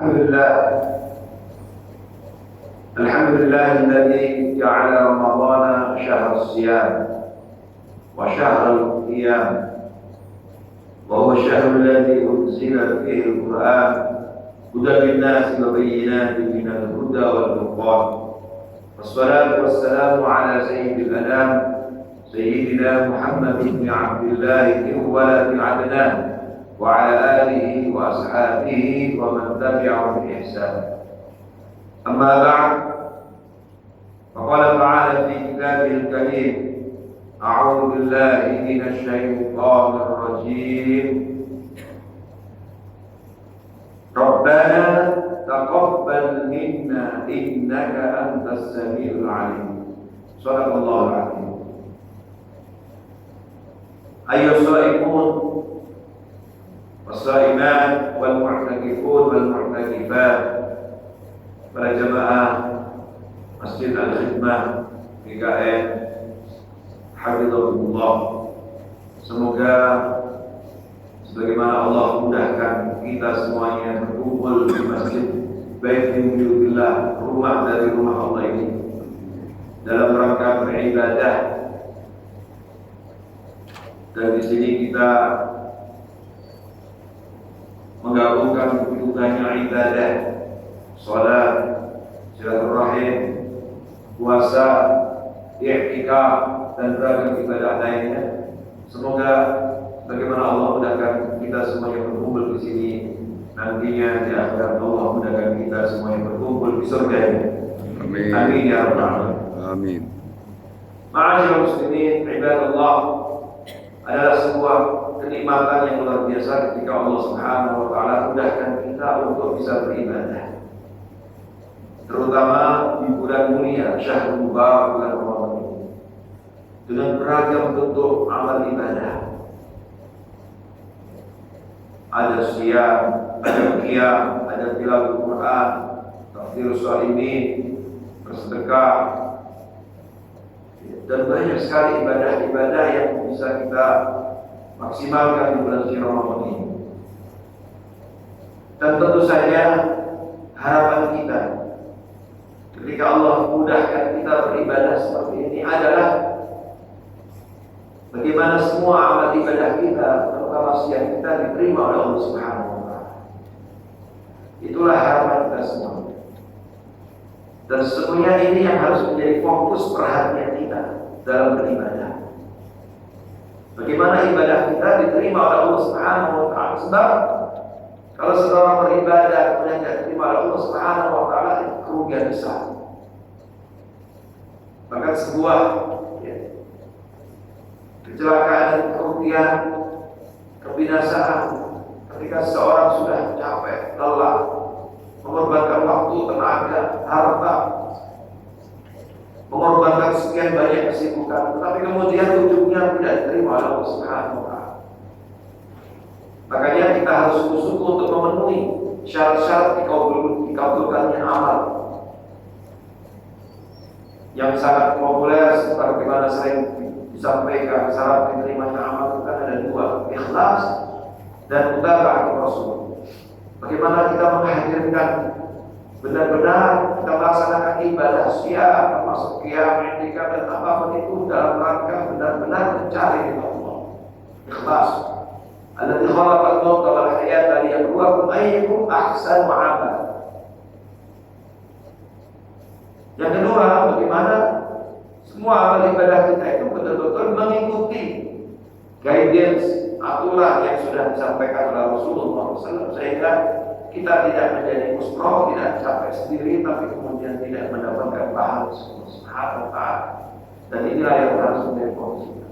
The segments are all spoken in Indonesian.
لله الحمد لله الذي جعل رمضان شهر الصيام وشهر القيام، وهو الشهر الذي أنزل فيه القرآن هدى للناس وبينات من الهدى والفرقان. والصلاة والسلام على سيد الأنام سيدنا محمد بن عبد الله ولد عدنان وعلى آله وأصحابه ومن تبعهم بإحسان. أما بعد، فقال تعالى في كتابه الكريم: أعوذ بالله من الشيطان الرجيم. ربنا تقبل منا إنك أنت السميع العليم. صدق الله العظيم. أيها الصائمون والصائمات والمعتكفون والمعتكفات، para jamaah Masjid Al-Khidmah GKM Hafizahullah, semoga sebagaimana Allah mudahkan kita semuanya berkumpul di Masjid Bait min Buyutillah, rumah dari rumah Allah ini, dalam rangka beribadah. Dan di sini kita menggabungkan kebutuhannya ibadah, salat, silaturahim, puasa, i'tikaf, dan beragam ibadah lainnya. Semoga bagaimana Allah mudahkan kita semuanya berkumpul di sini, nantinya di akhirat Allah mudahkan kita semuanya berkumpul di surga. Amin. Amin ya rabbal alamin. Amin. Ma'asyiral muslimin, ibadallah, adalah sebuah kenikmatan yang luar biasa ketika Allah Subhanahu wa taala mudahkan kita untuk bisa beribadah, terutama di bulan mulia Syahrul Mubarak, bulan Ramadan ini, dengan beragam bentuk amal ibadah. Ada siyam, ada qiyam, ada tilawah Quran, tafsirus shalimin, bersedekah, dan banyak sekali ibadah-ibadah yang bisa kita maksimalkan di bulan suci Ramadan ini. Dan tentu saja harapan kita ketika Allah mudahkan kita beribadah seperti ini adalah bagaimana semua amal ibadah kita, terutama siang kita, diterima oleh Allah Subhanahu wa taala. Itulah harapan kita semua. Dan sesungguhnya ini yang harus menjadi fokus perhatian kita dalam beribadah. Bagaimana ibadah kita diterima oleh Allah Subhanahu wa taala. Sebab kalau seorang beribadah kemudian tidak diterima oleh Allah Subhanahu wa taala, itu kerugian besar. Bahkan sebuah kecelakaan, kerugian, kebinasaan ketika seorang sudah capek, lelah, mengorbankan waktu, tenaga, harta, mengorbankan sekian banyak kesibukan, tetapi kemudian ujungnya tidak diterima oleh Allah Subhanahu wa taala. Makanya kita harus sungguh untuk memenuhi syarat-syarat dikabulkannya amal. Yang sangat populer sebagaimana sering disampaikan, syarat diterimanya amal itu kan ada dua: ikhlas dan mutaba'ah Rasul. Bagaimana kita menghadirkan benar-benar kita melaksanakan ibadah syiar, termasuk qiyam, i'tikaf, dan apapun itu dalam rangka benar-benar mencari ridha Allah. Ikhlas. Alladzi khalaqal mauta wal hayata liyabluwakum ayyukum ahsanu amala. Yang kedua, bagaimana semua amal ibadah kita itu betul-betul mengikuti guidance, aturan yang sudah disampaikan oleh Rasulullah SAW, sehingga kita tidak menjadi musroh, tidak capek sendiri, tapi kemudian tidak mendapatkan pahala Subhanahu wa taala. Dan inilah yang harus menjadi fokus kita.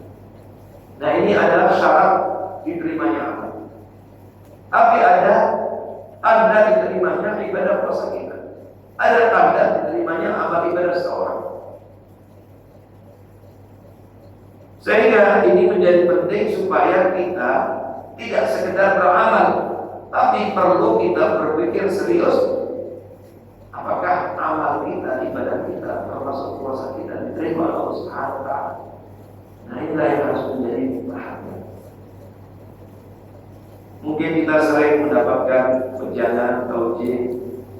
Nah, ini adalah syarat diterimanya amal. Tapi ada tanda diterimanya ibadah puasa kita. Ada tanda diterimanya amal ibadah seorang. Sehingga ini menjadi penting supaya kita tidak sekedar beramal, tapi perlu kita berpikir serius, apakah amal kita, ibadah kita, termasuk puasa kita, diterima oleh Allah Subhanahu wa taala. Nah, inilah yang harus menjadi perhatian. Mungkin kita sering mendapatkan ujian, ujian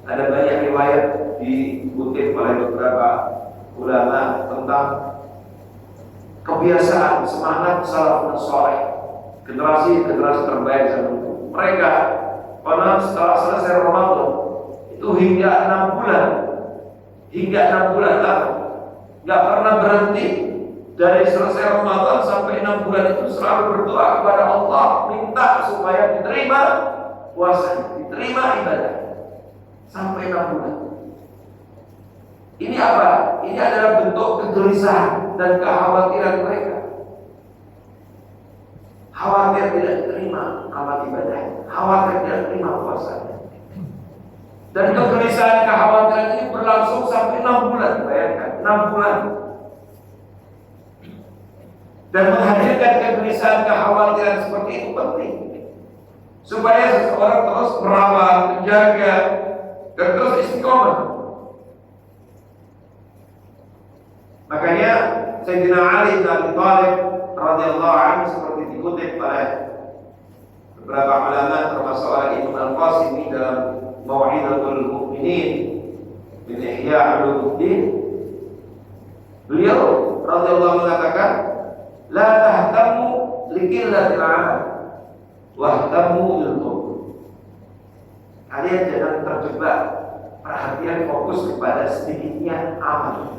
Ada banyak riwayat dikutip oleh beberapa ulama tentang kebiasaan semangat salafun saleh, generasi terbaik zaman itu. Mereka konon setelah selesai Ramadan itu hingga 6 bulan nggak pernah berhenti. Dari selesai Ramadan sampai 6 bulan itu selalu berdoa kepada Allah, minta supaya diterima puasa, diterima ibadah sampai 6 bulan. Ini apa? Ini adalah bentuk kegelisahan dan kekhawatiran mereka. Khawatir tidak diterima amal ibadah, khawatir tidak diterima puasanya. Dan kegelisahan kekhawatiran ini berlangsung sampai 6 bulan. Bayangkan, 6 bulan. Dan menghadirkan kegelisahan kekhawatiran seperti itu penting, supaya seseorang terus merawat, menjaga, dan terus istiqomah. Makanya Sayyidina Ali bin Abi Thalib radhiyallahu anhu seperti dikutip oleh beberapa ulama termasuk oleh Imam Al-Qasimi dalam Mau'izatul Mu'minin min Ihya Ulumuddin, beliau radhiyallahu mengatakan, la tahtamu liqillatil amal wahtamu bil qulub. Kalian jangan terjebak perhatian fokus kepada sedikitnya amal,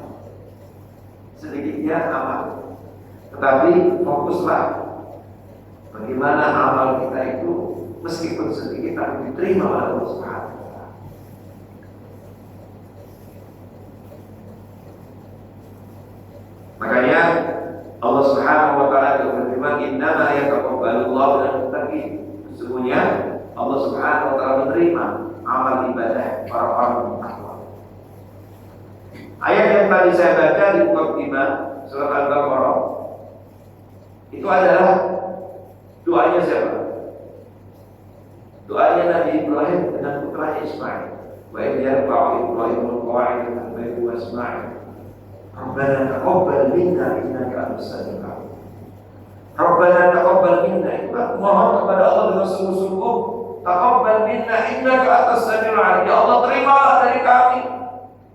tetapi fokuslah bagaimana amal kita itu meskipun sedikit tapi diterima oleh Allah Subhanahu wa taala. Makanya Allah Subhanahu wa taala berfirman, "Innama yataqabbalullahu minal muttaqin." Sesungguhnya Allah Subhanahu wa taala menerima amal ibadah orang-orang yang bertakwa. Ayat yang tadi saya baca di Muqaddimah surat Al-Baqarah itu adalah doanya siapa? Doanya Nabi Ibrahim dengan putranya Ismail. Wa idh yarfa'u Ibrahimul qawa'ida min baiti wa Ismail. Rabbana taqabbal minna innaka antas samiul alim. Rabbana taqabbal minna, mohon kepada Allah dengan sungguh-sungguh, taqabbal minna innaka antas samiul alim. Ya Allah, terimalah dari kami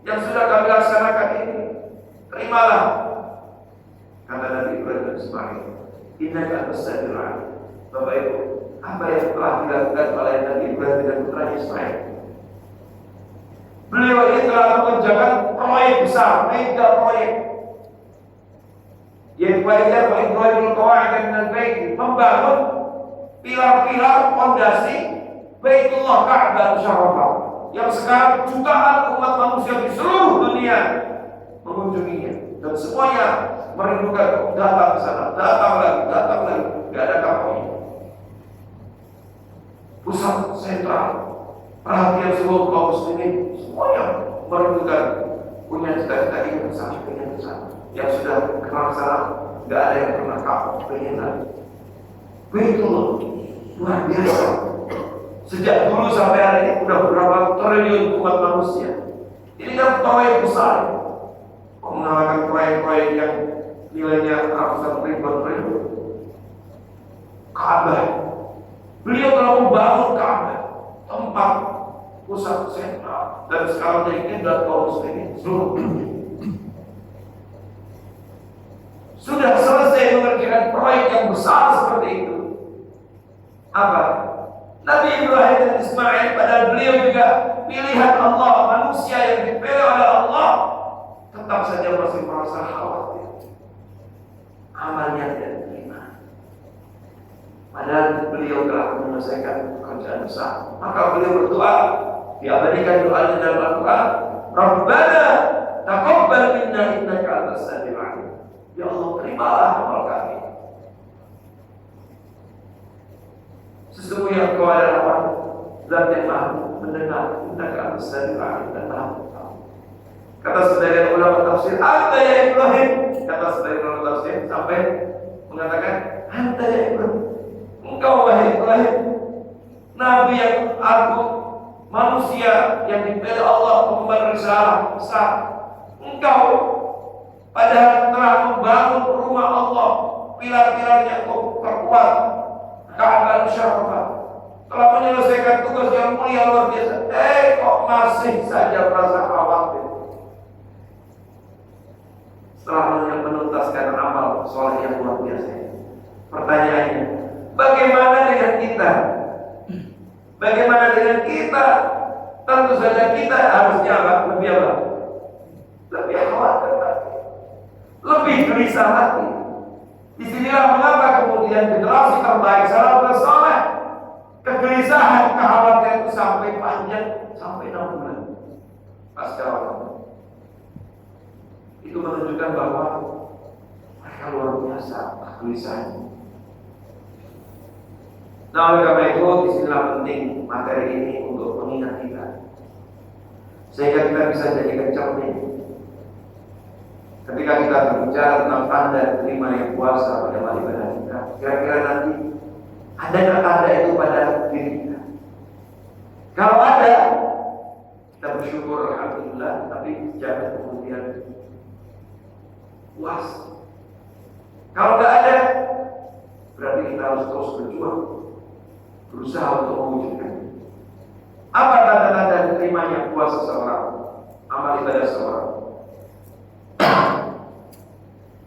yang sudah kami laksanakan ini. Terimalah. Kata Nabi Ibrahim dan Ismail, innaka antas samiul alim. Bapak Ibu, apa yang telah dilakukan oleh Nabi Ibrahim dan putranya Ismail? Beliau ini telah mengerjakan proyek besar, mega proyek. Yaitu wajar Pak Ibrahim al-Qawa'id minal Bait, membangun pilar-pilar fondasi Baitullah Ka'bah Musyarrafah yang sekarang jutaan umat manusia di seluruh dunia mengunjunginya dan semuanya merindukan datang ke sana, datang lagi, tidak ada kapalnya. Pusat sentral perhatian seluruh kaum muslimin, semuanya merindukan, punya cita-cita ingin kesana, pengen kesana. Yang sudah kenal sana, nggak ada yang pernah kapal, pengen lagi. Begitu luar biasa. Sejak dulu sampai hari ini udah berapa triliun umat manusia. Ini kan proyek besar, mengalahkan proyek-proyek yang nilainya ratusan ribuan triliun. Ka'bah, beliau telah membangun Ka'bah, tempat pusat sentral, dan sekarang jadi kiblat kaum muslimin seluruh dunia. Sudah selesai mengerjakan proyek yang besar seperti itu. Apa? Nabi Ibrahim dan Ismail, padahal beliau juga pilihan Allah, manusia yang dipilih oleh Allah, tetap saja masih merasa khawatir amalnya tidak diterima. Padahal beliau telah menyelesaikan pekerjaan besar. Maka beliau berdoa, diabadikan doanya dalam Al-Quran, Rabbana taqabbal minna innaka antas samiul alim. Ya Allah, terimalah amal kami. Sesungguhnya Engkau adalah Allah, Zat yang Maha mendengar, innaka antas samiul alim, dan Maha tahu. Kata sebagian ulama tafsir, anta ya Ibrahim. Kata sebagian ulama tafsir sampai mengatakan, anta ya Ibrahim. Engkau wahai Ibrahim, Nabi yang agung, manusia yang dipilih Allah mengemban risalah besar. Engkau padahal telah membangun rumah Allah, pilar-pilarnya engkau perkuat, Ka'bah Musyarrafah. telah menyelesaikan tugas yang mulia luar biasa, kok masih saja merasa khawatir setelah menuntaskan amal soleh yang luar biasa. Pertanyaannya, bagaimana dengan kita? Bagaimana dengan kita? Tentu saja kita harusnya apa? Lebih apa? Lebih khawatir lagi, lebih gelisah lagi. Disinilah mengapa kemudian generasi terbaik salafus saleh, kegelisahan, kekhawatiran itu sampai panjang, sampai 6 bulan pasca Ramadan. Itu menunjukkan bahwa mereka luar biasa kegelisahannya. Nah, oleh karena itu disinilah penting materi ini untuk mengingat kita, sehingga kita bisa jadikan cermin ketika kita berbicara tentang tanda terima yang puasa pada hari ibadah kita. Kira-kira nanti ada nggak tanda itu pada diri kita? Kalau ada, kita bersyukur alhamdulillah, tapi jangan kemudian puas. Kalau nggak ada, berarti kita harus terus berjuang, berusaha untuk mewujudkan. Apa tanda-tanda diterimanya puasa seorang, amal ibadah seorang?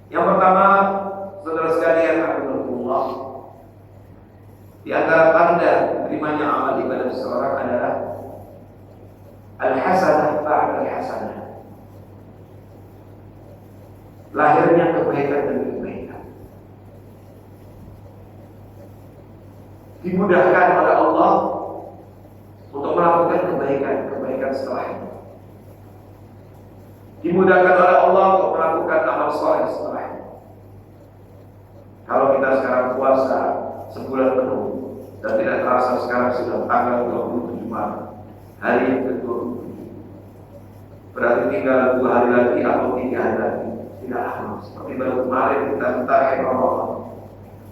Yang pertama, saudara sekalian, alhamdulillah, di antara tanda diterimanya amal ibadah seorang adalah al-hasanah ba'da al-hasanah. Lahirnya kebaikan demi kebaikan. Dimudahkan oleh Allah untuk melakukan kebaikan setelahnya. Dimudahkan oleh Allah untuk melakukan amal soleh setelahnya. Kalau kita sekarang puasa sebulan penuh dan tidak terasa sekarang sudah tanggal 27 Maret, hari yang ke-27, berarti tinggal 2 hari lagi atau 3 hari lagi. Tidak lama, seperti baru kemarin kita mentakin Ramadan,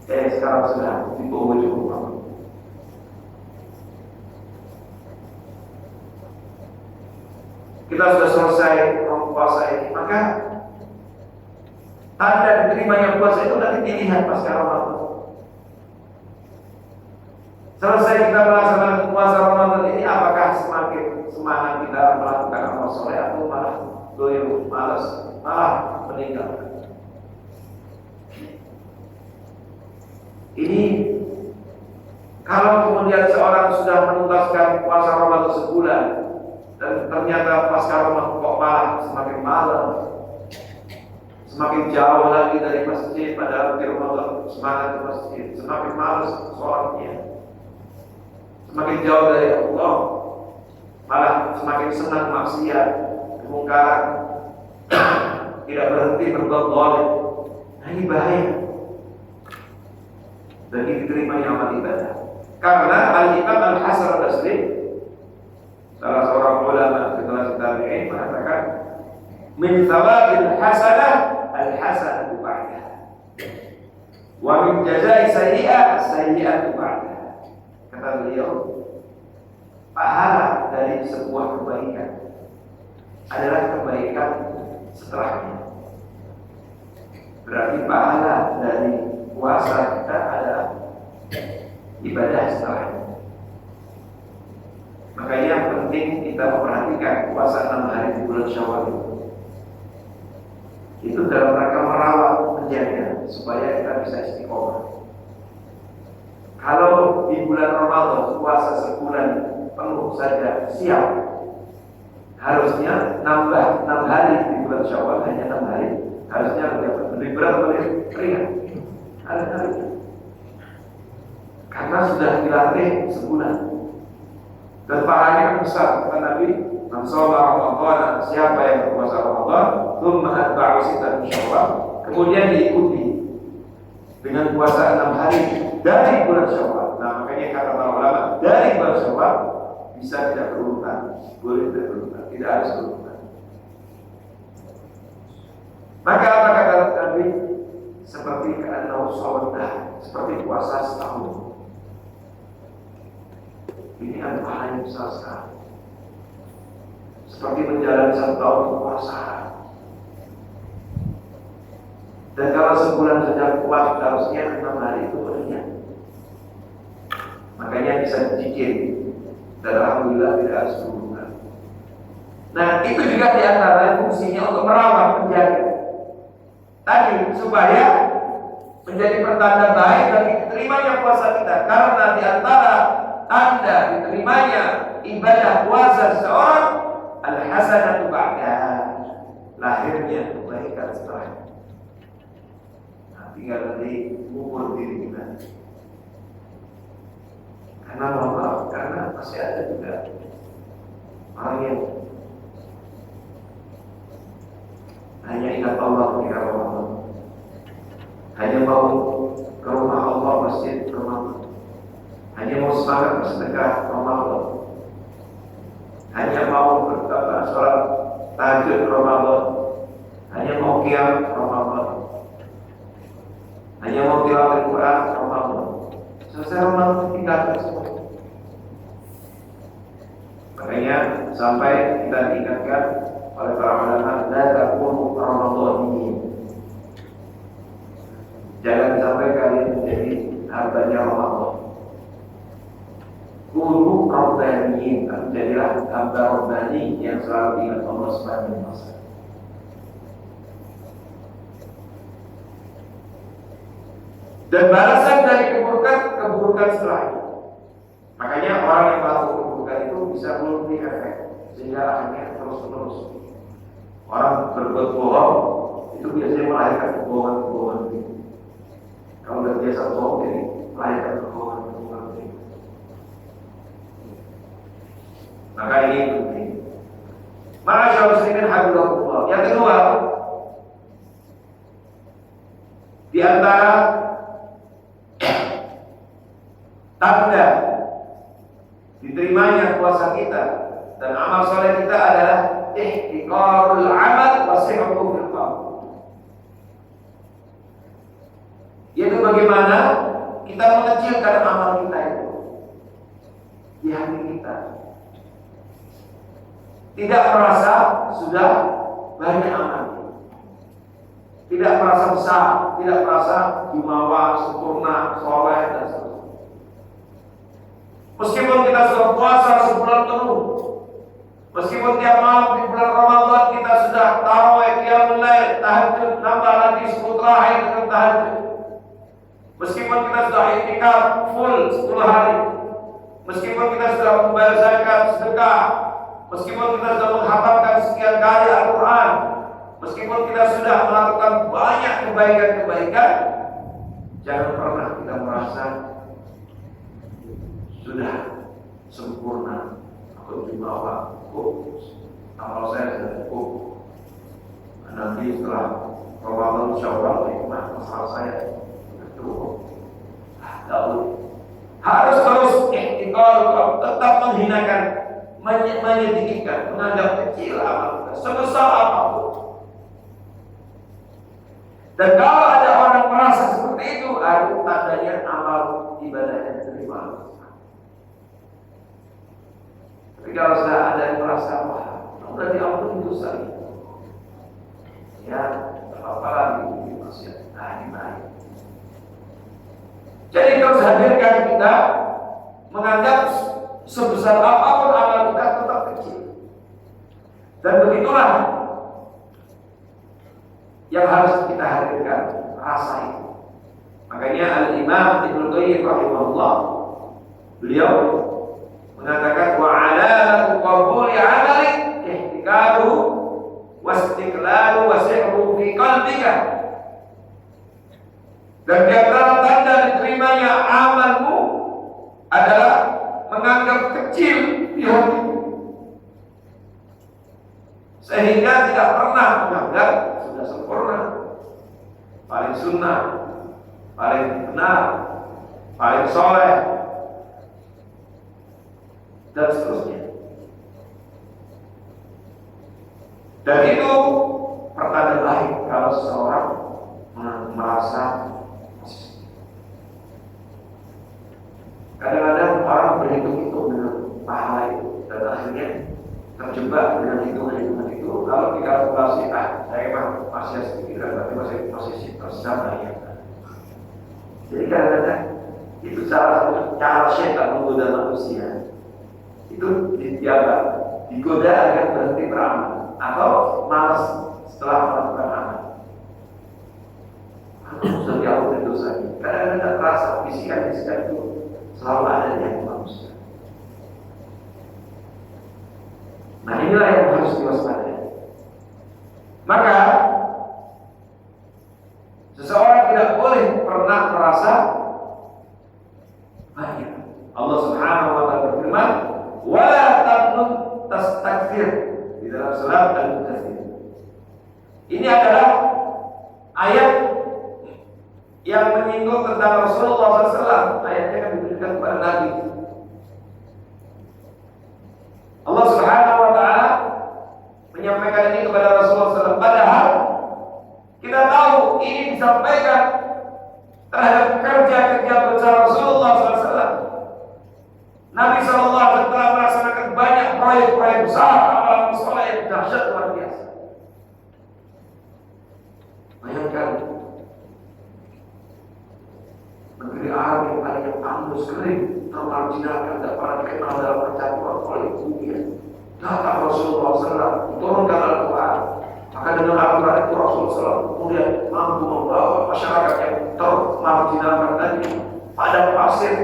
sekarang sudah di penghujung Ramadan. Kita sudah selesai puasa ini, maka tanda diterimanya puasa itu nanti dilihat pasca Ramadan. Selesai kita melaksanakan puasa Ramadan ini, apakah semakin semangat kita melakukan amal soleh atau malah doyong, malas, malah meninggalkan? Ini kalau kemudian seorang sudah menuntaskan puasa Ramadan sebulan dan ternyata pasca Ramadan kok malah semakin malam, semakin jauh lagi dari masjid, padahal di Ramadan semangat di masjid, semakin malas sholatnya, semakin jauh dari Allah, malah semakin senang maksiat, kemungkaran, tidak berhenti berbuat zalim. Nah, ini bahaya bagi diterimanya amal ibadah. Karena Al-Imam Al-Hasan Al-Basri, salah seorang ulama generasi tabi'in, mengatakan min thawabil hasanah al-hasanatu ba'daha wa min jazai sayyi'ah sayyi'atu ba'daha. Kata beliau, pahala dari sebuah kebaikan adalah kebaikan setelahnya. Berarti pahala dari puasa kita adalah ibadah setelahnya. Makanya penting kita memperhatikan puasa 6 hari di bulan Syawal itu dalam rangka merawat, menjaga supaya kita bisa istiqomah. Kalau di bulan Ramadan puasa sebulan penuh saja siap, harusnya nambah 6 hari di bulan Syawal, hanya 6 hari, harusnya lebih berat, lebih ringan hari-harinya, karena sudah dilatih sebulan dan pahalanya besar. Kata Nabi, man shoma Ramadan, siapa yang berpuasa Ramadan tsumma atba'ahu sittan min Syawal, kemudian diikuti dengan puasa 6 hari dari bulan Syawal. Nah, makanya kata para ulama, dari bulan Syawal bisa tidak berurutan, boleh tidak berurutan, tidak harus berurutan. Maka apa kata Nabi? Seperti keadaan sawadah, seperti puasa setahun. Ini kan pahala yang besar sekali. Seperti menjalani 1 tahun puasa. Dan kalau sebulan saja puasa, harusnya 6 hari itu berniat. makanya bisa dicicil. Dan alhamdulillah tidak harus berhubungan. Nah, itu juga diantara fungsinya untuk merawat, menjaga tadi supaya menjadi pertanda baik bagi diterimanya puasa kita. Karena diantara tanda diterimanya ibadah puasa seseorang al-hasanatu ba'daha, lahirnya kebaikan setelahnya. Nah, tinggal nanti ukur diri kita. Karena mohon maaf, karena masih ada juga orang yang hanya ingat Allah ketika Ramadan, hanya mau ke rumah Allah, masjid Ramadan, hanya mau semangat bersedekah Ramadan, hanya mau berkata sholat tahajud Ramadan, hanya mau qiyam Ramadan, hanya mau tilawah Al-Quran Ramadan. Selesai Ramadan tinggalkan semua. Makanya sampai kita diingatkan oleh para ulama, la takunu ramadhaniyin. Jangan sampai kalian menjadi hambanya Ramadan. Kunu rabbaniyin, jadilah hamba rabbani yang selalu ingat Allah Subhanahu wa taala. Dan balasan dari keburukan setelah itu. Makanya orang yang melakukan keburukan itu bisa melumpuhi efek, sehingga akhirnya terus-menerus. Orang berbuat bohong itu biasanya melahirkan kebohongan-kebohongan itu. Kalau sudah biasa bohong, jadi melahirkan kebohongan-kebohongan itu. Maka ini penting. Ma'asyarul muslimin hafizahumullah. Yang kedua, di antara tanda diterimanya puasa kita dan amal soleh kita adalah ihtiqarul amal wa sihhu fil qalb. Yaitu bagaimana kita mengecilkan amal kita itu di hati kita. Tidak merasa sudah banyak amal, tidak merasa besar, tidak merasa jumawa, sempurna, soleh dan sebagainya. Meskipun kita sudah puasa sebulan penuh, meskipun tiap malam di bulan Ramadan kita sudah tarawih, qiyamul lail, tahajud, nambah lagi 10 terakhir dengan tahajud. Meskipun kita sudah i'tikaf full 10 hari, meskipun kita sudah membayar zakat, sedekah, meskipun kita sudah menghafalkan sekian kali Al-Quran, meskipun kita sudah melakukan banyak kebaikan-kebaikan, jangan pernah kita merasa sudah sempurna, aku di bawah cukup, amal saya sudah cukup. Nanti setelah Ramadan Syawal nikmat masalah saya cukup. Harus terus ihtiqar, tetap menghinakan, menyedikitkan, menganggap kecil amal kita, sebesar apapun. Dan kalau ada orang merasa seperti itu, itu tandanya amal ibadahnya diterima. Tapi kalau sudah ada yang merasa, wah, sudah diampuni dosa itu, ya, apa lagi maksiat, ini baik. Jadi terus hadirkan kita menganggap sebesar apapun amal kita tetap kecil. Dan begitulah yang harus kita hadirkan, rasa itu. Makanya Al-Imam Ibnu Qayyim rahimahullah, beliau mengatakan wa alamatu qabuli amali ihtikaru wastiqlalu wasi'ru fi qalbika. Dan di antara tanda diterimanya amalmu adalah menganggap kecil di hatimu, sehingga tidak pernah menganggap sudah sempurna, paling sunnah, paling benar, paling soleh, dan seterusnya. Dan itu pertanda baik kalau seseorang merasa. Kadang-kadang orang berhitung-hitung dengan pahala itu, dan akhirnya terjebak dengan hitungan-hitungan itu. Kalau dikalkulasi, saya emang masih sedikit, tapi masih sama ya. Jadi kadang-kadang Itu cara setan menggoda manusia. Itu digoda agar berhenti beramal atau malas setelah melakukan amal. Aku sudah jauh dari dosa ini. Kadang-kadang terasa bisikan-bisikan itu selalu ada di hati manusia. Nah, inilah yang harus diwaspadai. Maka seseorang tidak boleh pernah merasa bahagia. Allah Subhanahu wa taala berfirman, "Wala tamnun tastakthir" di dalam surat Al-Mudaththir. Ini adalah ayat yang menyinggung tentang Rasulullah SAW. Ayatnya kan diberikan kepada Nabi. Allah Subhanahu wa taala menyampaikan ini kepada Rasulullah SAW. Padahal kita tahu ini disampaikan terhadap kerja-kerja besar Rasulullah SAW. Nabi SAW telah melaksanakan banyak proyek-proyek besar, amalan soleh yang dahsyat luar biasa. Bayangkan negeri Arab yang tadinya tandus kering, termarginalkan, tidak pernah dikenal dalam percaturan oleh dunia. Datang Rasulullah SAW, turunkan Al-Quran. Maka dengan Al-Quran itu Rasulullah SAW kemudian mampu membawa masyarakat yang termarginalkan tadi pada pasir,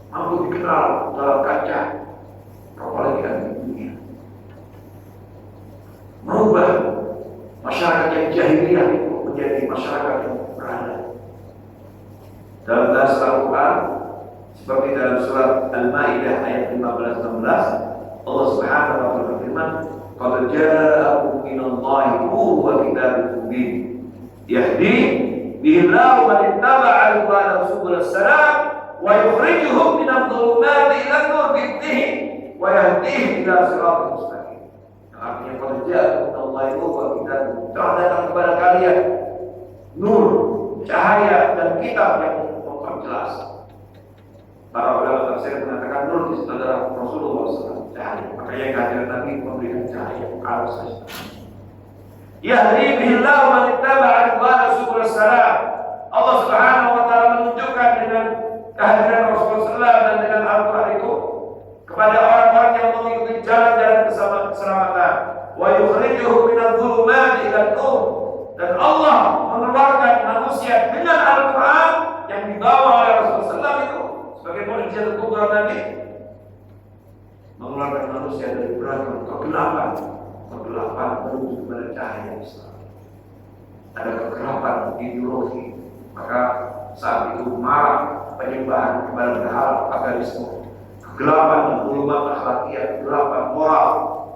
mampu dikenal dalam kancah perpolitikan di dunia. Merubah masyarakat yang jahiliyah itu menjadi masyarakat yang berada. Dalam bahasa Al-Quran seperti dalam surat Al-Maidah ayat 15-16, Allah Subhanahu wa taala berfirman, "Qad ja'akum minallahi nurun wa kitabun mubin yahdi bihi Allahu man ittaba'a ridwanahu subulas salam wa yukhrijuhum minadh-dhulumati ilan nur bi'idhnihi wa yahdihim ila siratal mustaqim." Artinya qad ja'akum minallahi nurun wa kitabun mubin. Telah datang kepada kalian nur, cahaya dan kitab yang memperjelas. Para ulama tafsir mengatakan nur di situ adalah Rasulullah SAW, cahaya. Makanya kehadiran Nabi memberikan cahaya ke arah saja. Yahdi bihillahu man ittaba'a ridwanahu subulas salam. Allah Subhanahu wa taala menunjukkan dengan kehadiran Rasulullah SAW dan dengan Al-Quran itu kepada orang-orang yang mengikuti jalan-jalan keselamatan. Wa yukhrijuhum minadh-dhulumati ilan nur. Dan Allah mengeluarkan manusia dengan Al-Quran yang dibawa oleh Rasulullah SAW itu sebagai mukjizat kubra Nabi, mengeluarkan manusia dari beragam kegelapan menuju kepada cahaya Islam. Ada kegelapan ideologi, maka saat itu marah penyembahan kepada berhala ateisme, kegelapan dan zulumat akhlakiyah, kegelapan moral,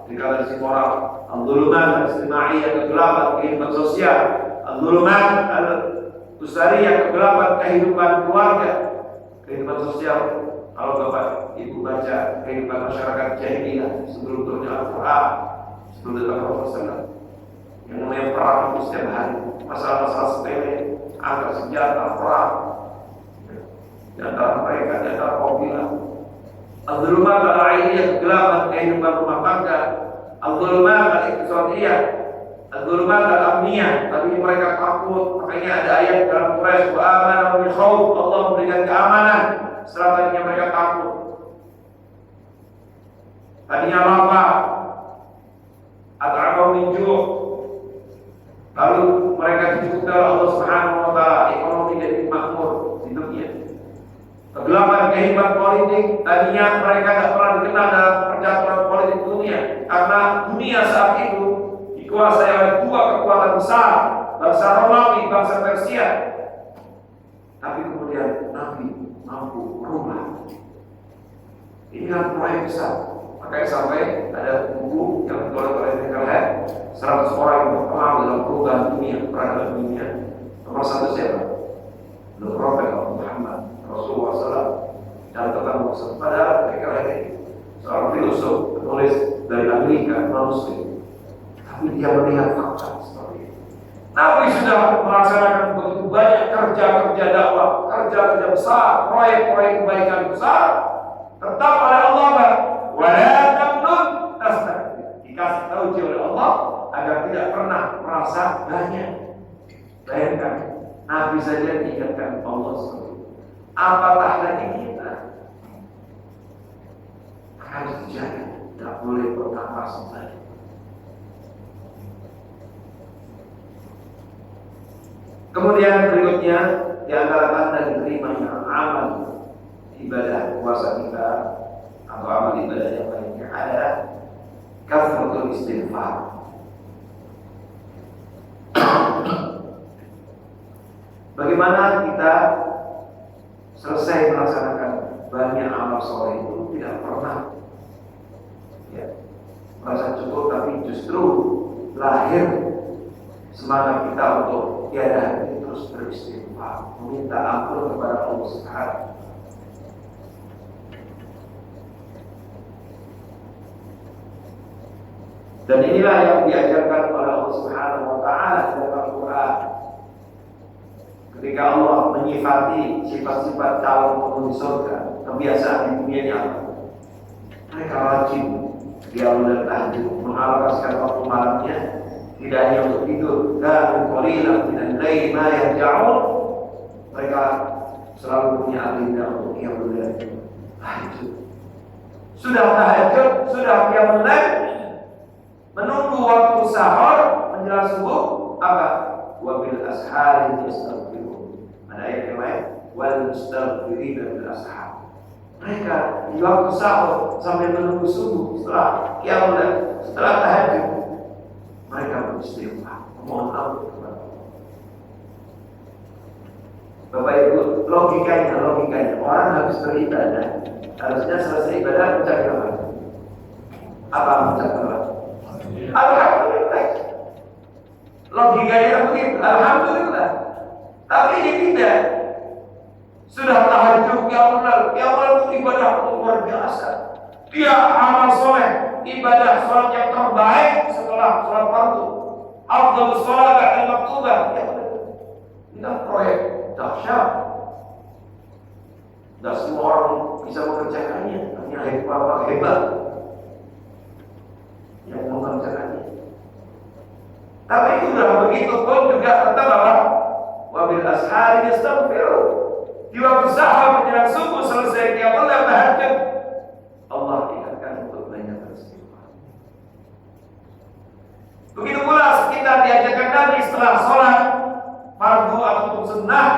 degradasi moral, al-zulumat al-ijtimaiyah, kegelapan kehidupan sosial, al-zulumat al-usariyah, kegelapan kehidupan keluarga, kehidupan sosial. Kalau Bapak Ibu baca kehidupan masyarakat jahiliyah sebelum turunnya Al-Quran, sebelum datang Rasulullah, yang namanya perang itu setiap hari, masalah-masalah sepele, angkat senjata, perang, di antara mereka, di antara kabilah. Al-zulumat al-ailiyah, kegelapan kehidupan rumah tangga, al-zulumat al-iqtisadiyah, al-zulumat al-amniyah, tapi mereka takut. Makanya ada ayat dalam Quraisy, wa amanu bil khauf, Allah memberikan keamanan setelah tadinya mereka takut, tadinya lapar, at'amahum min ju', lalu mereka dicukupkan oleh Allah Subhanahu wa taala, ekonomi jadi makmur di dunia. Kegelapan kehidupan politik, tadinya mereka tidak pernah dikenal dalam percaturan politik dunia, karena dunia saat itu dikuasai oleh dua kekuatan besar, bangsa Romawi, bangsa Persia. Tapi kemudian Nabi mampu merubah. Ini kan proyek besar. Makanya sampai ada buku yang ditulis oleh Nickelhead, 100 orang yang berpengaruh dalam perubahan dunia, peradaban dunia. Nomor 1 siapa? The Prophet Muhammad Rasulullah SAW. Dan tentang maksud pada Nickelhead ini seorang filosof, penulis dari Amerika, non-Muslim. Tapi dia melihat fakta seperti ini. Nabi sudah melaksanakan begitu banyak kerja-kerja dakwah, kerja-kerja besar, proyek-proyek kebaikan besar, tetap oleh Allah wala tamnun tastakthir, dikasih tahu oleh Allah agar tidak pernah merasa banyak. Bayangkan, Nabi saja diingatkan Allah SWT. Apatah lagi kita harus dijaga, tidak boleh bernafas lagi. Kemudian berikutnya di antara tanda diterimanya amal ibadah puasa kita atau amal ibadah yang lainnya adalah kathratul istighfar. Bagaimana kita selesai melaksanakan banyak amal soleh itu tidak pernah merasa cukup, tapi justru lahir semangat kita untuk tiada henti terus beristighfar, meminta ampun kepada Allah Subhanahu. Dan inilah yang diajarkan oleh Allah Subhanahu wa taala dalam Al-Qur'an. Ketika Allah menyifati sifat-sifat calon penghuni surga, kebiasaan di dunia ini apa? Mereka rajin qiyam dan tahajud, mengalokasikan waktu malamnya tidak hanya untuk tidur, dan qalilan minal laili ma yahja'un. Mereka selalu punya agenda untuk qiyam dan tahajud. Sudah tahajud, sudah qiyam dan menunggu waktu sahur menjelang subuh apa? Wabil ashari yastaghfirun. Ada ayat yang lain, wal mustaghfirina bil ashar. Mereka di waktu sahur sampai menunggu subuh, setelah qiyam dan setelah tahajud, mereka beristighfar, memohon ampun kepada Allah. Bapak Ibu, logikanya orang habis beribadah harusnya selesai ibadah mencari apa? Apa mencari apa? Alhamdulillah. Logikanya begitu, alhamdulillah. Tapi ini tidak. Sudah tahajud, qiyamul itu ibadah luar biasa. Dia amal soleh, ibadah sholat yang terbaik setelah sholat fardu. Afdhalus sholat ba'da maktubah. Ini kan proyek dahsyat. Tidak semua orang bisa mengerjakannya. Hanya hebat yang mengerjakannya. Tapi itu sudah begitu pun juga tetap apa? Wabil ashari yastaghfirun. Di waktu sahur menjelang subuh selesai qiyamul lail tahajud, Allah ingatkan untuk banyak beristighfar. Begitu pula kita diajarkan Nabi setelah sholat fardu ataupun sunnah,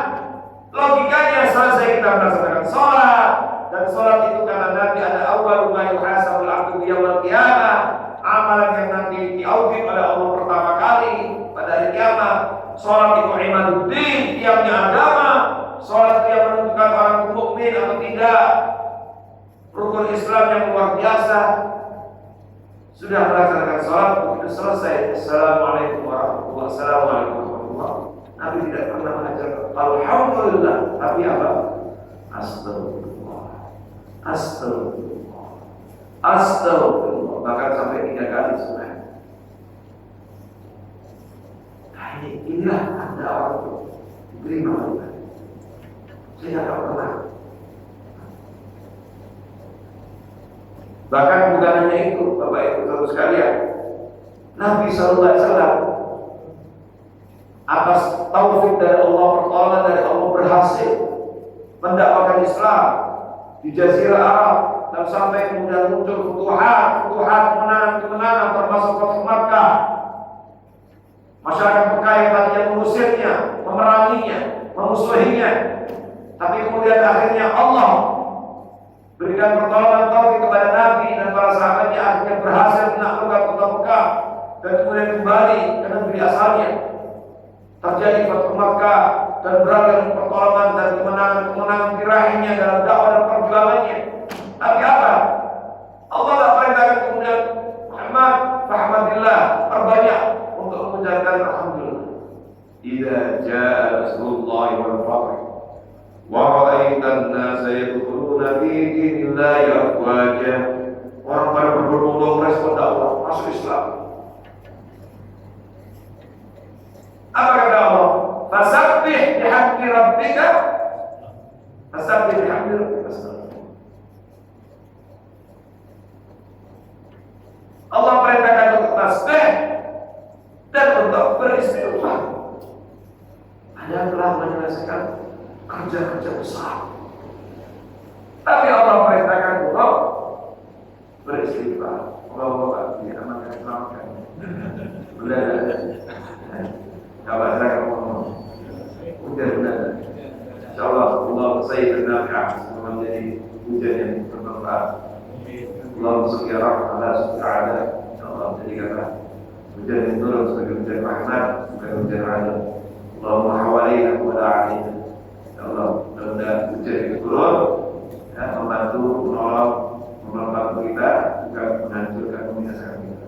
logikanya selesai kita melaksanakan sholat, dan sholat itu kata Nabi ada awwalu ma yuhasabul 'abdu yaumil qiyamah, amalan yang nanti diaudit oleh Allah pertama kali pada hari kiamat. Sholat itu imaduddin, tiapnya agama. Sholat yang menentukan orang mukmin atau tidak, rukun Islam yang luar biasa. Sudah melaksanakan sholat, begitu selesai, Assalamualaikum warahmatullahi wabarakatuh. Nabi tidak pernah mengajar Alhamdulillah, tapi apa? Astagfirullah, Astagfirullah, Astagfirullah, bahkan sampai 3 kali sudah. Nah inilah tanda orang itu diterima Allah. Saya tidak pernah. Bahkan bukan hanya itu, Bapak Ibu saudara sekalian, Nabi SAW atas taufik dari Allah, pertolongan dari Allah, berhasil mendakwakan Islam di Jazirah Arab, dan sampai kemudian muncul futuhat, kemenangan, termasuk Fathu Makkah. Masyarakat Mekah yang tadinya mengusirnya, memeranginya, memusuhinya, tapi kemudian akhirnya Allah berikan pertolongan taufik kepada Nabi dan para sahabatnya, akhirnya berhasil menaklukkan kota Mekah dan kemudian kembali ke negeri asalnya. Terjadi Fathu Makkah dan beragam pertolongan dan kemenangan diraihnya dalam dakwah dan perjuangannya. Tapi apa? Allah tak perintahkan kemudian Muhammad, fahmadillah, perbanyak untuk mengucapkan alhamdulillah. Idza jaa Rasulullah wal fath wa ra'aitan nasa yadkhuluna fi dinillahi afwaja. Orang pada berbondong-bondong respon dakwah, masuk Islam. Apa kata Allah? Fasabbih bihamdi rabbika. Fasabbih bihamdi rabbika. Allah perintahkan untuk tasbih dan untuk beristighfar. Anda telah menyelesaikan kerja-kerja besar. Tapi Allah perintahkan untuk beristighfar. Allah diamankan selamatkan. Benar. Kalau saya ngomong, udah benar. Insyaallah Allah saya benarkan semua menjadi hujan yang bermanfaat. Allah subhanahu wa ta'ala Allah jadikanlah hujan yang turun sebagai hujan rahmat, sebagai hujan rahmat. Allahumma hawalina wa la alaina. Ya Allah, mudah-mudahan hujan yang turun membantu, menolong, membantu kita bukan menghancurkan, membinasakan kita.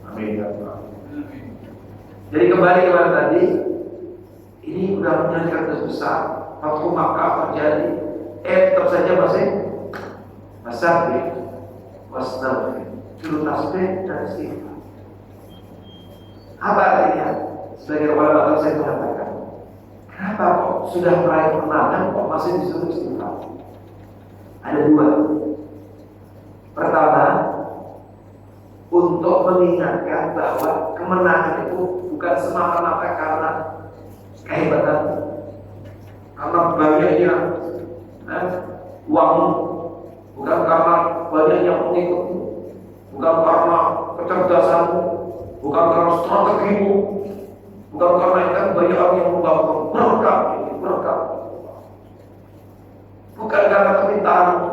Amin ya Allah. Jadi kembali kepada tadi, ini sudah menjadi kasus besar. Fathu Makkah terjadi, tetap saja masih masabih, wasnabih, juru tasbih dan istighfar. Apa artinya? Sebagai ulama saya mengatakan, kenapa kok sudah meraih kemenangan kok masih disuruh istighfar? Ada dua. Pertama, untuk mengingatkan bahwa kemenangan itu bukan semata-mata karena kehebatan, karena banyaknya uang, bukan karena banyaknya pengikutmu, bukan karena kecerdasanmu, bukan karena strategimu, bukan karena itu banyak orang yang membangun berkah, bukan karena kepintaranmu,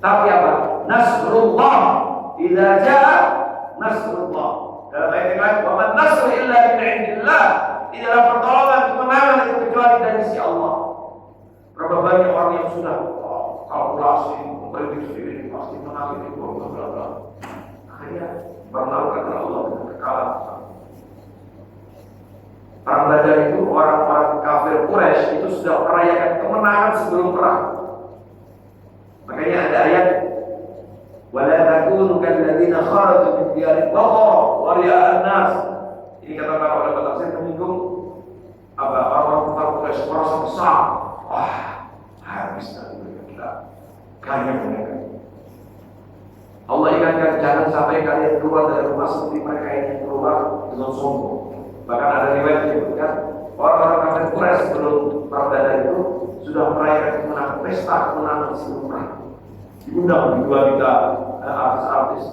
tapi apa? Nasrullah, idza jaa nasrullah. Dalam ayat yang lain, wa man nasru illa min indillah. Tidaklah pertolongan kemenangan itu kecuali dari sisi Allah. Berapa banyak orang yang sudah kalkulasi, memprediksi ini pasti menang ini, bla. Akhirnya bermalukan Allah dengan kekalahan. Perang Badar itu orang-orang kafir Quraisy itu sudah merayakan kemenangan sebelum perang. Makanya ada ayat wala takunu kalladzina kharaju min diyarihim wa ria'an nas. Ini kata-kata oleh tafsir menyinggung apa orang kafir Quraisy merasa besar. Wah, habis nanti kita kaya mereka. Allah ingatkan jangan sampai kalian keluar dari rumah seperti mereka yang keluar dengan sombong. Bahkan ada riwayat menyebutkan orang-orang kafir Quraisy sebelum perang Badar itu sudah merayakan kemenangan, pesta kemenangan sebelum perang. Diundang di dua kita artis-artis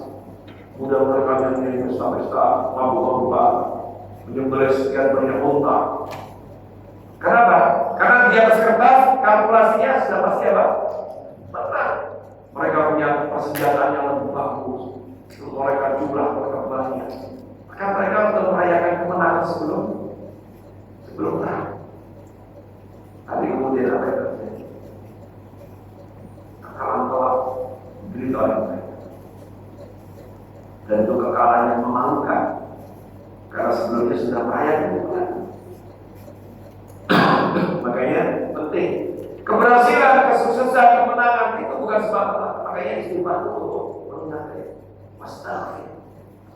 mudah mereka yang pesta-pesta mabuk-mabukan, menyembelih sekian banyak unta. Kenapa? Karena di atas kertas kalkulasinya sudah pasti apa? Menang. Mereka punya persenjataan yang lebih bagus, mereka jumlah mereka banyak. Maka mereka untuk merayakan kemenangan sebelum perang. Tapi kemudian apa yang terjadi? Kekalahan telah diderita oleh mereka. Dan itu kekalahan yang memalukan. Karena sebelumnya sudah merayakan kemenangan. Makanya penting keberhasilan, kesuksesan, kemenangan itu bukan semata-mata. Makanya istighfar itu untuk mengingatkan wastaghfir.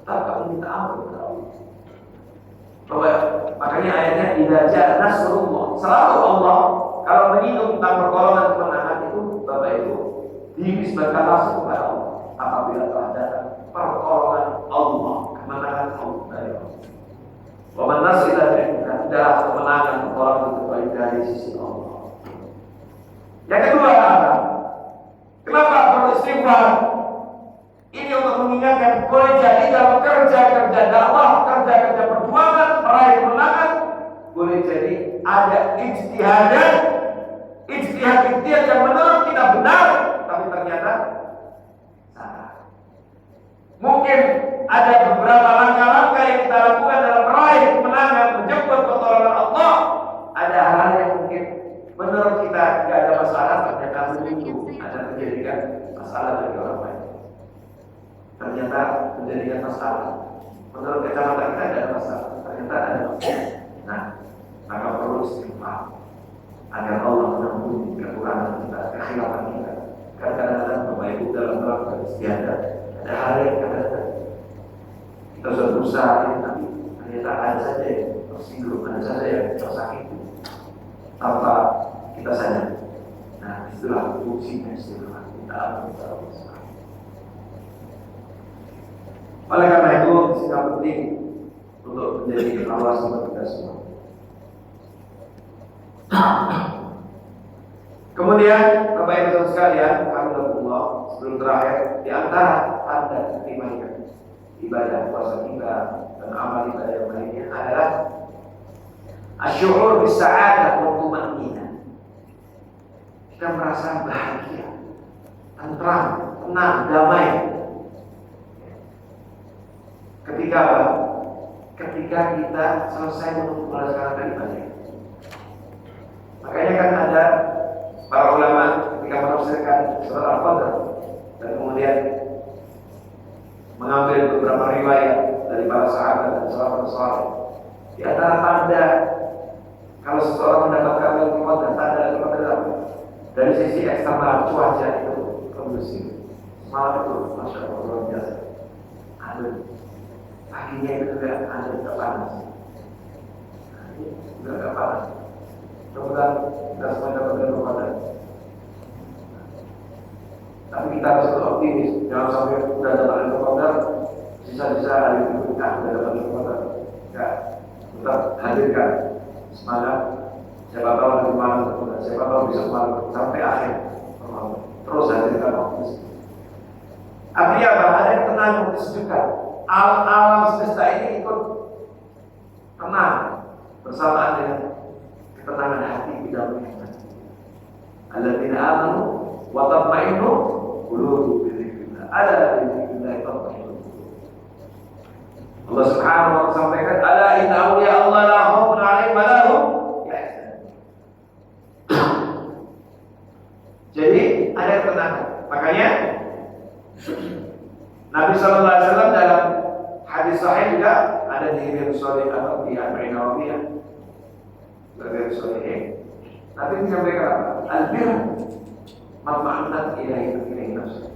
Tetap kamu minta ampun kepada Allah. Bahwa makanya ayatnya idza jaa nasrullah. Selalu Allah kalau menyinggung tentang pertolongan kemenangan itu Bapak Ibu dinisbatkan langsung kepada Allah. Apabila telah datang pertolongan Allah, kemenangan Allah dari Allah. Wa man nasira adalah kemenangan pertolongan itu dari sisi Allah. Yang kedua, kenapa perlu istighfar? Ini untuk mengingatkan boleh jadi dalam kerja-kerja dakwah, kerja-kerja perjuangan, meraih kemenangan, boleh jadi ada ijtihad yang menurut kita benar, tapi ternyata salah. Mungkin ada beberapa langkah-langkah yang kita lakukan dalam meraih kemenangan, menjemput pertolongan Allah. Ada hal yang mungkin menurut kita tidak ada masalah, ternyata ada menjadikan masalah bagi orang lain. Ternyata menjadikan masalah. Menurut kacamata kita tidak ada masalah, ternyata ada masalah. Nah, maka perlu istighfar agar Allah mengampuni kekurangan kita, kekhilafan kita. Kadang-kadang Bapak Ibu dalam melakukan istiadat ada hal yang kadang-kadang kita sudah berusaha, tapi ternyata ada saja yang tersinggung, ada saja yang tersakiti tanpa kita sadar. Nah, itulah fungsinya istighfar. Kita akan berusaha. Oleh karena itu, sangat penting untuk menjadi evaluasi bagi kita semua. Kemudian, Bapak Ibu sekalian, kami sebelum terakhir di antara tanda keterimanya ibadah puasa kita dan amal ibadah yang lainnya adalah asy'ur bis-sa'adah wa tuma'ninah. Kita merasa bahagia, tentram, tenang, damai. Ketika apa? Ketika kita selesai melaksanakan ibadah. Makanya kan ada para ulama ketika menafsirkan surat Al-Qadr dan kemudian mengambil beberapa riwayat dari para sahabat dan salafus saleh. Di antara tanda kalau seseorang mendapatkan Lailatul Qadar, tanda Lailatul Qadar dari sisi eksternal cuaca itu kondusif. Malam itu masya Allah luar biasa. Adem. Paginya itu juga ada tidak panas. Juga tidak panas. Kemudian kita semua dapat Lailatul Qadar. Tapi kita harus optimis, jangan sampai sudah dapat Lailatul Qadar, sisa-sisa hari itu kita sudah dapat Lailatul Qadar. Ya, tetap hadirkan semangat. Siapa tahu nanti malam tertunda, siapa tahu bisa malam sampai akhir. Terus hadirkan optimis. Artinya apa? Ada ketenangan, kesejukan. Alam semesta ini ikut tenang bersamaan dengan ketenangan hati di dalam iman. Alladzina amanu wa tatma'innu qulubuhum bi dzikrillah. Ala bi dzikrillah tatma'innul qulub. Allah Subhanahu wa ta'ala sampaikan, ala inna awliya Allah la khaufun 'alaihim wa la hum yahzanun. Jadi ada ketenangan. Makanya Nabi sallallahu alaihi wasallam dalam hadis sahih juga ada di Riyadhus Shalihin atau di Arba'in Nawawiyah. Riyadhus Shalihin. Nabi menyampaikan al-bir mam'anat ilahi nafsu.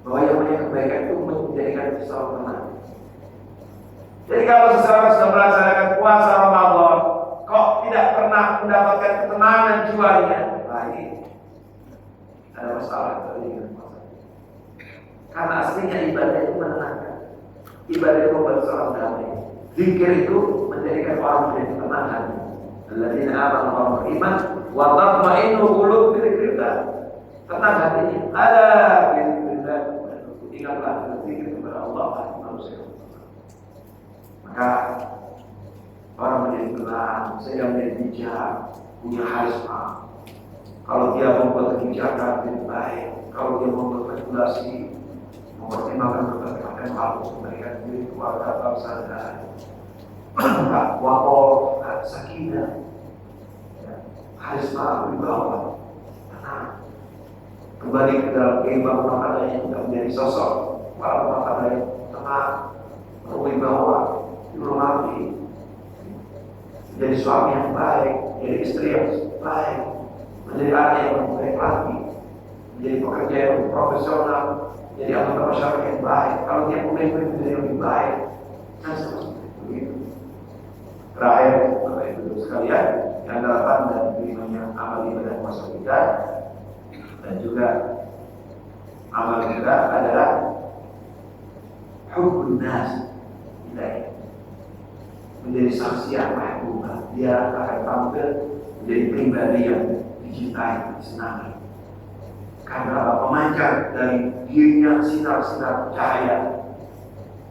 Bahwa yang punya kebaikan itu menjadikan seseorang tenang. Jadi kalau seseorang sudah melaksanakan puasa Ramadan, kok tidak pernah mendapatkan ketenangan jiwanya, baik ada masalah tadi. Karena aslinya ibadah itu menenangkan. Ibadah itu membuat seorang damai. Zikir itu menjadikan orang menjadi tenang hati. Alladzina amanu wa beriman wa tatma'innu qulubuhum bi dzikrillah. Tenang hatinya. Ala bi dzikrillah. Ingatlah berzikir kepada Allah hati manusia. Maka orang menjadi tenang, sehingga menjadi bijak, punya harisma. Kalau dia membuat kebijakan yang baik, kalau dia membuat regulasi, mempertimbangkan berbagai hal, memberikan diri keluarga bangsa dan wakil, sakinah, harisma, wibawa, tenang. Kembali ke dalam kehidupan rumah tangga yang tidak menjadi sosok para rumah tangga yang tenang, berwibawa, dihormati, menjadi suami yang baik, menjadi istri yang baik, menjadi anak yang baik lagi, menjadi pekerja yang profesional, jadi anggota masyarakat yang baik. Kalau dia pemimpin menjadi lebih baik, dan seterusnya begitu. Terakhir, Bapak Ibu sekalian, yang adalah tanda terimanya amal ibadah puasa kita dan juga amal kita adalah hubbun nas ilaih, menjadi saksi yang mahbubah. Dia akan tampil menjadi pribadi yang dicintai, disenangi. Karena memancar dari dirinya sinar-sinar cahaya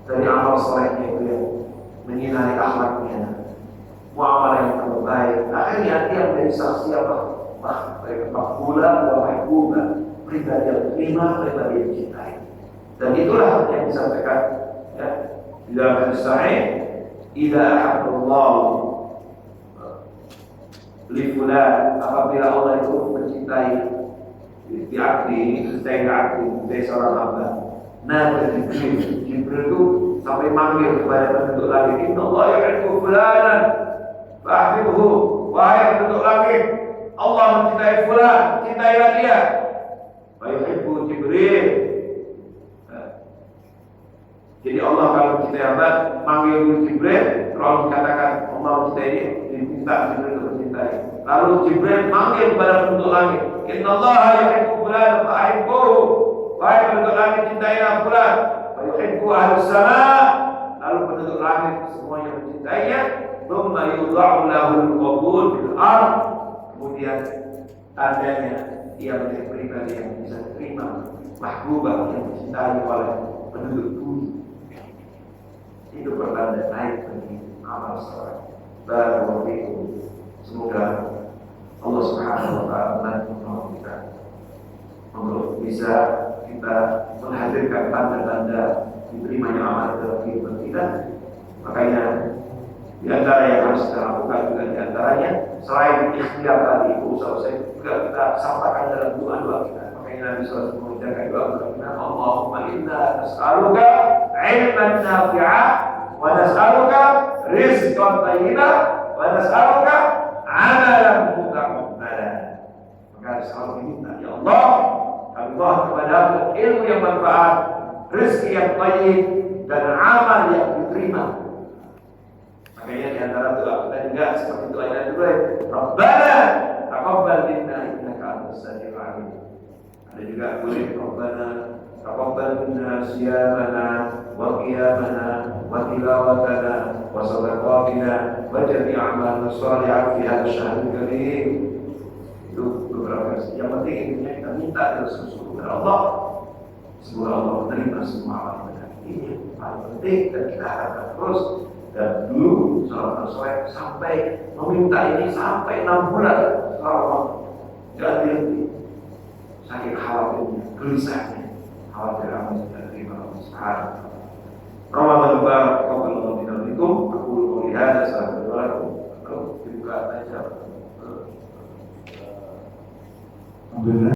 dari amal solehnya itu yang menyinari akhlaknya, muamalah yang terbaik. Akhirnya dia menjadi saksi apa? Makbulah wa mahbubah, pribadi yang terima, pribadi yang dicintai. Dan itulah yang disampaikan ya, di dalam hadis sahih, idza ahabballahu li fulan, apabila Allah itu mencintai diakti, mencintai diakti, mencintai seorang hamba. Nah, Jibril itu sampai manggil kepada penduduk langit, inna Allah yuhibbu fulanan fa'ahbibhu. Wahai penduduk langit, Allah mencintai fulan, cintailah dia. Wa yuhibbu Jibril. Jadi Allah kalau mencintai hamba, manggil Jibril, kalau dikatakan Allah mencintai dia, diminta Jibril untuk mencintai. Lalu Jibril manggil kepada penduduk langit, innallaha yuhibbu fulan fa'ahibbuhu. Wahai penduduk langit, cintailah fulan. Wa yuhibbu ahlus sama'. Lalu penduduk langit semuanya mencintainya. Tsumma yudha'u lahul qabul fil ardh. Kemudian tandanya ia menjadi pribadi yang bisa diterima, mahbubah yang dicintai oleh penduduk bumi. Itu pertanda naik bagi amal seorang. Barakallahu. Semoga Allah Subhanahu wa taala menolong kita untuk bisa kita menghadirkan tanda-tanda diterimanya amal dalam kehidupan kita. Makanya di antara yang harus kita lakukan juga di antaranya selain ikhtiar tadi itu selesai juga kita sampaikan dalam doa-doa kita. Makanya Nabi SAW mengucapkan doa kita, Allahumma inna nas'aluka ilman nafi'a wa nas'aluka rizqan thayyiban wa nas'aluka amalan mutaqabbalan. Maka selalu diminta, ya Allah, kami mohon kepadamu ilmu yang manfaat, rezeki yang thayyib dan amal yang diterima. Makanya di antara doa kita juga seperti doa yang kedua, Rabbana taqabbal minna innaka antas samiul alim. Ada juga boleh Rabbana taqabbal minna siyamana wa qiyamana wa tilawatana wa sadaqatina wa jami' a'malna shalihan fi hadzal syahril karim. Itu beberapa versi. Yang penting intinya kita minta terus kepada Allah. Semoga Allah menerima semua amal kita. Ini yang paling penting dan kita harapkan terus. Dan dulu sahabat Rasulullah sampai meminta ini sampai 6 bulan sahabat jangan berhenti sakit khawatirnya, gelisahnya, khawatir amal tidak terima Allah Subhanahu. Ramadan mubarak, qablallahu minkum. Aku lihat sahabat Rasulullah dibuka aja.